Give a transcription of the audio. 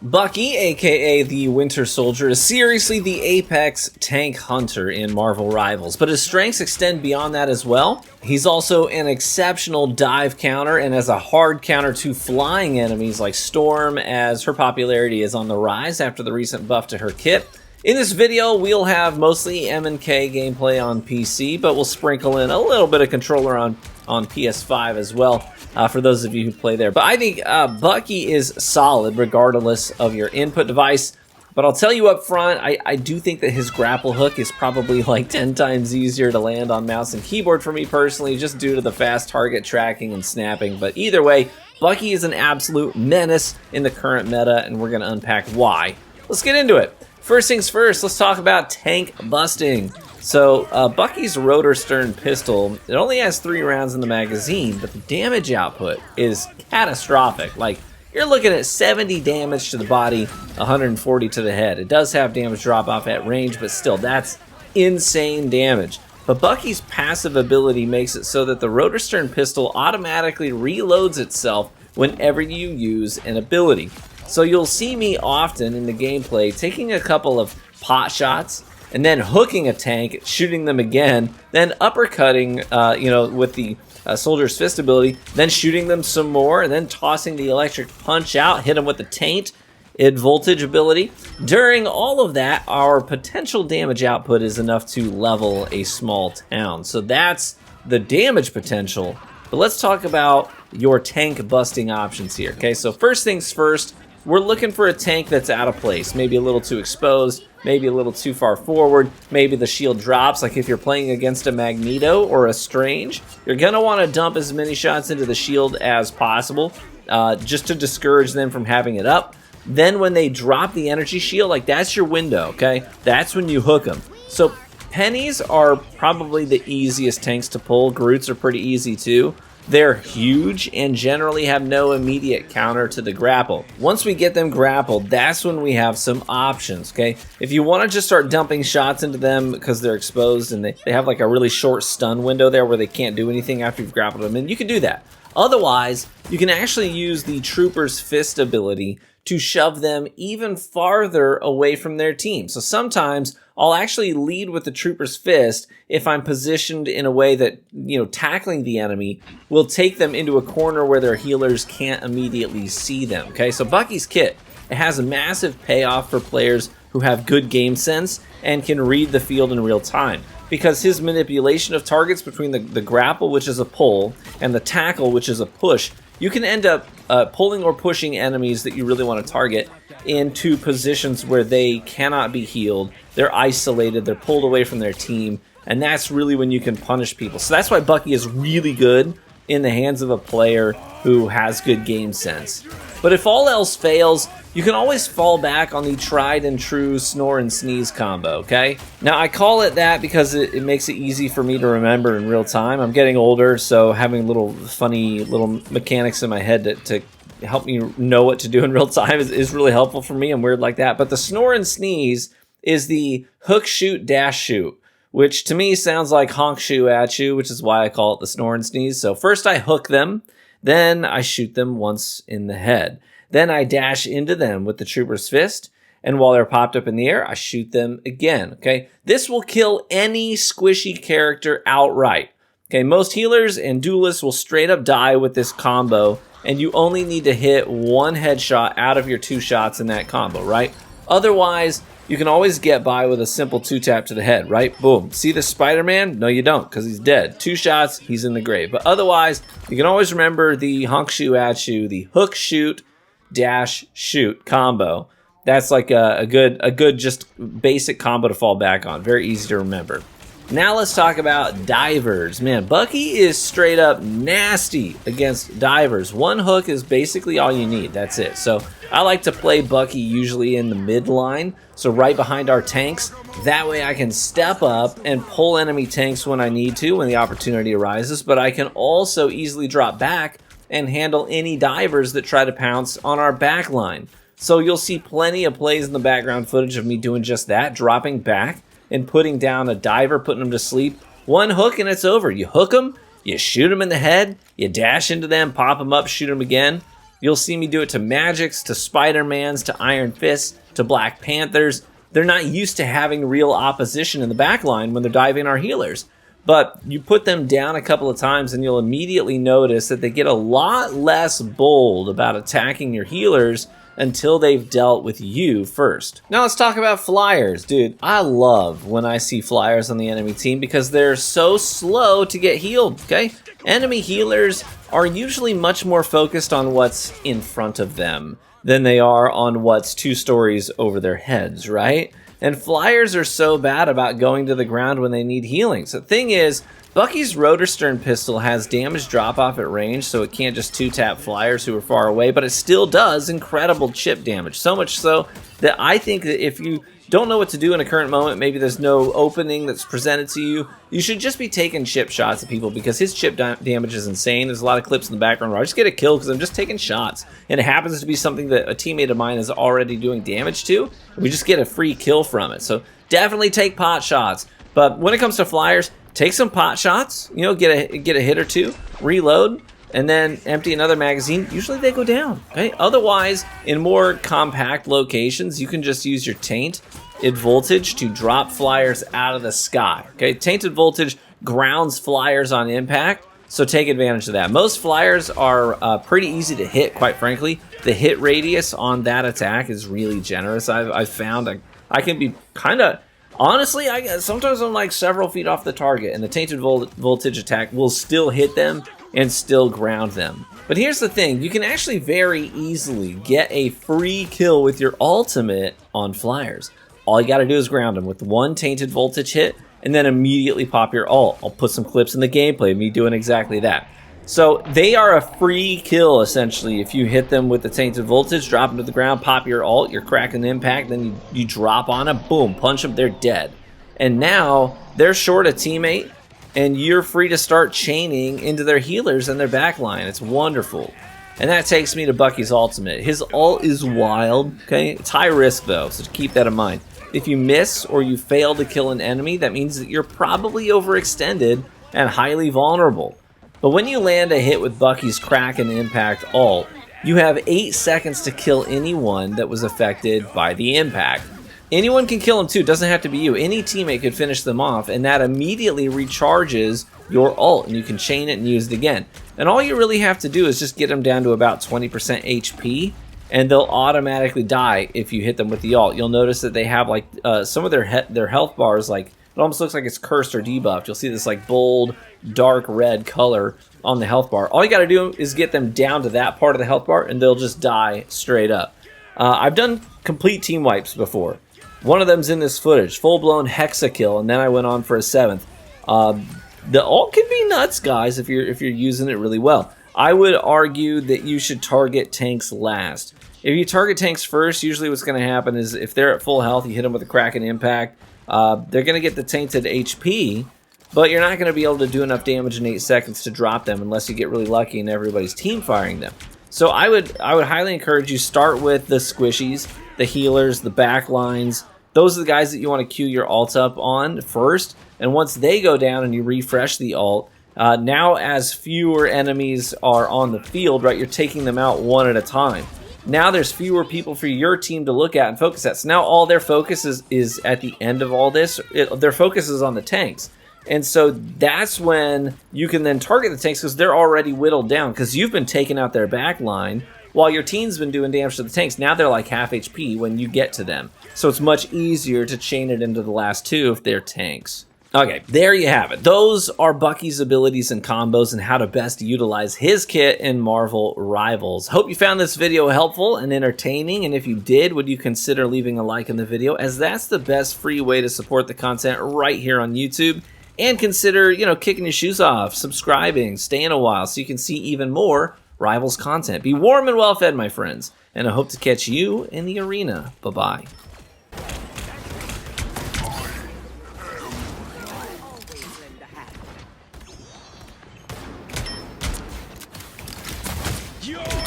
Bucky, aka the Winter Soldier, is seriously the apex tank hunter in Marvel Rivals, but his strengths extend beyond that as well. He's also an exceptional dive counter and as a hard counter to flying enemies like Storm, as her popularity is on the rise after the recent buff to her kit. In this video, we'll have mostly M&K gameplay on PC, but we'll sprinkle in a little bit of controller on PS5 as well, for those of you who play there. But I think Bucky is solid regardless of your input device. But I'll tell you up front, I do think that his grapple hook is probably like 10 times easier to land on mouse and keyboard for me personally, just due to the fast target tracking and snapping. But either way, Bucky is an absolute menace in the current meta, and we're going to unpack why. Let's get into it. First things first, let's talk about tank busting. So, Bucky's rotor stern pistol, it only has 3 rounds in the magazine, but the damage output is catastrophic. Like, you're looking at 70 damage to the body, 140 to the head. It does have damage drop off at range, but still, that's insane damage. But Bucky's passive ability makes it so that the rotor stern pistol automatically reloads itself whenever you use an ability. So you'll see me often in the gameplay taking a couple of pot shots and then hooking a tank, shooting them again, then uppercutting, with the Soldier's Fist ability, then shooting them some more, and then tossing the electric punch out, hit them with the taint voltage ability. During all of that, our potential damage output is enough to level a small town. So that's the damage potential. But let's talk about your tank busting options here. Okay, so first things first, we're looking for a tank that's out of place, maybe a little too exposed, maybe a little too far forward, maybe the shield drops. Like if you're playing against a Magneto or a Strange, you're going to want to dump as many shots into the shield as possible, just to discourage them from having it up. Then when they drop the energy shield, like that's your window, okay? That's when you hook them. So pennies are probably the easiest tanks to pull. Groots are pretty easy too. They're huge and generally have no immediate counter to the grapple. Once we get them grappled, that's when we have some options, okay? If you want to just start dumping shots into them because they're exposed and they have like a really short stun window there where they can't do anything after you've grappled them, and you can do that. Otherwise, you can actually use the Trooper's Fist ability to shove them even farther away from their team. So sometimes I'll actually lead with the Trooper's Fist if I'm positioned in a way that, tackling the enemy will take them into a corner where their healers can't immediately see them, okay? So Bucky's kit, it has a massive payoff for players who have good game sense and can read the field in real time, because his manipulation of targets between the grapple, which is a pull, and the tackle, which is a push, you can end up pulling or pushing enemies that you really want to target into positions where they cannot be healed. They're isolated, they're pulled away from their team, and that's really when you can punish people. So that's why Bucky is really good in the hands of a player who has good game sense. But if all else fails, you can always fall back on the tried and true snore and sneeze combo, okay? Now, I call it that because it makes it easy for me to remember in real time. I'm getting older, so having little funny little mechanics in my head to help me know what to do in real time is really helpful for me. I'm weird like that. But the snore and sneeze is the hook, shoot, dash, shoot, which to me sounds like honk, shoo, at you, which is why I call it the snore and sneeze. So first I hook them, then I shoot them once in the head. Then I dash into them with the Trooper's Fist, and while they're popped up in the air, I shoot them again, okay? This will kill any squishy character outright, okay? Most healers and duelists will straight up die with this combo, and you only need to hit 1 headshot out of your 2 shots in that combo, right? Otherwise, you can always get by with a simple 2-tap to the head, right? Boom. See the Spider-Man? No, you don't, because he's dead. 2 shots, he's in the grave. But otherwise, you can always remember the honk, shoo, at you, the hook, shoot, dash, shoot combo. That's like a good just basic combo to fall back on. Very easy to remember. Now let's talk about divers. Man, Bucky is straight up nasty against divers. 1 hook is basically all you need. That's it. So I like to play Bucky usually in the midline, so right behind our tanks. That way I can step up and pull enemy tanks when I need to, when the opportunity arises, but I can also easily drop back and handle any divers that try to pounce on our back line. So you'll see plenty of plays in the background footage of me doing just that, dropping back and putting down a diver, putting them to sleep. 1 hook and it's over. You hook them, you shoot them in the head, you dash into them, pop them up, shoot them again. You'll see me do it to Magics, to Spider-Mans, to Iron Fists, to Black Panthers. They're not used to having real opposition in the backline when they're diving our healers. But you put them down a couple of times and you'll immediately notice that they get a lot less bold about attacking your healers until they've dealt with you first. Now let's talk about flyers. Dude, I love when I see flyers on the enemy team because they're so slow to get healed, okay? Enemy healers are usually much more focused on what's in front of them than they are on what's 2 stories over their heads, right? And flyers are so bad about going to the ground when they need healing. So the thing is, Bucky's rotor stern pistol has damage drop off at range, so it can't just 2-tap flyers who are far away, but it still does incredible chip damage. So much so that I think that if you don't know what to do in a current moment, maybe there's no opening that's presented to you, you should just be taking chip shots at people because his chip damage is insane. There's a lot of clips in the background where I just get a kill because I'm just taking shots. And it happens to be something that a teammate of mine is already doing damage to. And we just get a free kill from it. So definitely take pot shots. But when it comes to flyers, take some pot shots, you know, get a hit or 2, reload, and then empty another magazine. Usually they go down, okay? Otherwise, in more compact locations, you can just use your taint voltage to drop flyers out of the sky, okay? Tainted voltage grounds flyers on impact, so take advantage of that. Most flyers are pretty easy to hit, quite frankly. The hit radius on that attack is really generous. I've found I can be kind of... Honestly, sometimes I'm like several feet off the target, and the tainted voltage attack will still hit them and still ground them. But here's the thing, you can actually very easily get a free kill with your ultimate on flyers. All you gotta do is ground them with 1 tainted voltage hit, and then immediately pop your ult. I'll put some clips in the gameplay of me doing exactly that. So they are a free kill, essentially. If you hit them with the tainted voltage, drop them to the ground, pop your ult, you're cracking the impact, then you drop on them, boom, punch them, they're dead. And now they're short a teammate, and you're free to start chaining into their healers and their backline. It's wonderful. And that takes me to Bucky's ultimate. His ult is wild, okay? It's high risk though, so keep that in mind. If you miss or you fail to kill an enemy, that means that you're probably overextended and highly vulnerable. But when you land a hit with Bucky's crack and impact ult, you have 8 seconds to kill anyone that was affected by the impact. Anyone can kill them too, it doesn't have to be you. Any teammate could finish them off, and that immediately recharges your ult, and you can chain it and use it again. And all you really have to do is just get them down to about 20% HP, and they'll automatically die if you hit them with the ult. You'll notice that they have like some of their health bars, like it almost looks like it's cursed or debuffed. You'll see this like bold, dark red color on the health bar. All you gotta do is get them down to that part of the health bar, and they'll just die straight up. I've done complete team wipes before. One of them's in this footage, full-blown hexa kill, and then I went on for a 7th. The ult can be nuts, guys, if you're using it really well. I would argue that you should target tanks last. If you target tanks first, usually what's going to happen is if they're at full health, you hit them with a crack and impact, they're going to get the tainted HP, but you're not going to be able to do enough damage in 8 seconds to drop them unless you get really lucky and everybody's team firing them. So I would highly encourage you start with the squishies, the healers, the backlines. Those are the guys that you want to queue your ult up on first, and once they go down and you refresh the ult, now as fewer enemies are on the field, right, you're taking them out one at a time. Now there's fewer people for your team to look at and focus at. So now all their focus is at the end of all this, their focus is on the tanks. And so that's when you can then target the tanks because they're already whittled down because you've been taking out their back line while your team's been doing damage to the tanks. Now they're like half HP when you get to them. So it's much easier to chain it into the last 2 if they're tanks. Okay, there you have it. Those are Bucky's abilities and combos and how to best utilize his kit in Marvel Rivals. Hope you found this video helpful and entertaining, and if you did, would you consider leaving a like in the video, as that's the best free way to support the content right here on YouTube. And consider, kicking your shoes off, subscribing, staying a while so you can see even more Rivals content. Be warm and well fed, my friends, and I hope to catch you in the arena. Bye-bye. Yo!